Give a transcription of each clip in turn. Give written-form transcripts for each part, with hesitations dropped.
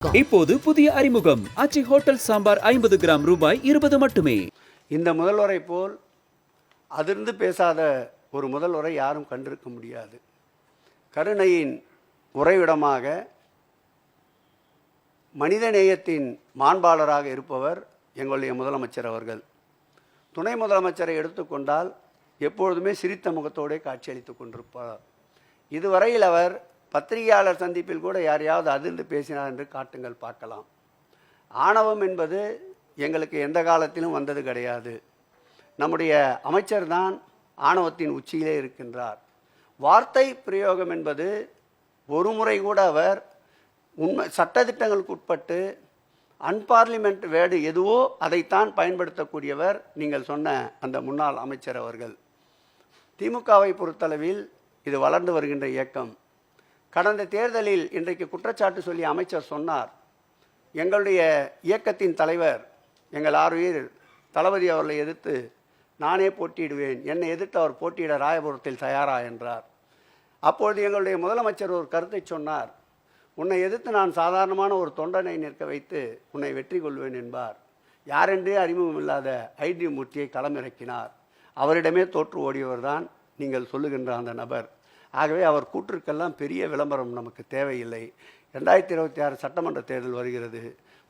இப்போது புதிய அறிமுகம் ஆச்சி ஹோட்டல் சாம்பார் 50 கிராம் ரூபாய் 20 மட்டுமே. இந்த முதல்வரை போல் அதிர்ந்து பேசாத ஒரு முதல்வரை யாரும் கண்டிருக்க முடியாது. கருணையின் உறைவிடமாக மனிதநேயத்தின் மாண்பாளராக இருப்பவர் எங்களுடைய முதலமைச்சர் அவர்கள். துணை முதலமைச்சரை எடுத்துக்கொண்டால் எப்பொழுதுமே சிரித்த முகத்தோடு காட்சியளித்து கொண்டிருப்பார். இதுவரையில் அவர் பத்திரிகையாளர் சந்திப்பில் கூட யாரையாவது அதிர்ந்து பேசினார் என்று காட்டுங்கள் பார்க்கலாம். ஆணவம் என்பது எங்களுக்கு எந்த காலத்திலும் வந்தது கிடையாது. நம்முடைய அமைச்சர் தான் ஆணவத்தின் உச்சியிலே இருக்கின்றார். வார்த்தை பிரயோகம் என்பது ஒரு முறை கூட அவர் உண்மை சட்டத்திட்டங்களுக்கு உட்பட்டு அன்பார்லிமெண்ட் வேர்டு எதுவோ அதைத்தான் பயன்படுத்தக்கூடியவர் நீங்கள் சொன்ன அந்த முன்னாள் அமைச்சர் அவர்கள். திமுகவை பொறுத்தளவில் இது வளர்ந்து வருகின்ற இயக்கம். கடந்த தேர்தலில் இன்றைக்கு குற்றச்சாட்டு சொல்லி அமைச்சர் சொன்னார், எங்களுடைய இயக்கத்தின் தலைவர் எங்கள் ஆறுயிர் தளபதி அவர்களை எதிர்த்து நானே போட்டியிடுவேன், என்னை எதிர்த்து அவர் போட்டியிட ராயபுரத்தில் தயாரா என்றார். அப்பொழுது எங்களுடைய முதலமைச்சர் ஒரு கருத்தை சொன்னார், உன்னை எதிர்த்து நான் சாதாரணமான ஒரு தொண்டனை நிற்க வைத்து உன்னை வெற்றி கொள்வேன் என்பார். யாரென்றே அறிமுகம் இல்லாத ஐடி மூர்த்தியை களமிறக்கினார். அவரிடமே தோற்று ஓடியவர் தான் நீங்கள் சொல்லுகின்ற அந்த நபர். ஆகவே அவர் கூற்றுக்கெல்லாம் பெரிய விளம்பரம் நமக்கு தேவையில்லை. 2026 சட்டமன்ற தேர்தல் வருகிறது.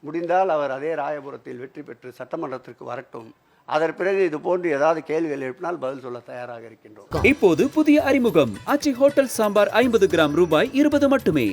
முடிந்தால் அவர் அதே ராயபுரத்தில் வெற்றி பெற்று சட்டமன்றத்திற்கு வரட்டும். அதன் பிறகு இது போன்று ஏதாவது கேள்விகள் எழுப்பினால் பதில் சொல்ல தயாராக இருக்கின்றோம். இப்போது புதிய அறிமுகம் ஆச்சி ஹோட்டல் சாம்பார் 50 கிராம் ரூபாய் 20 மட்டுமே.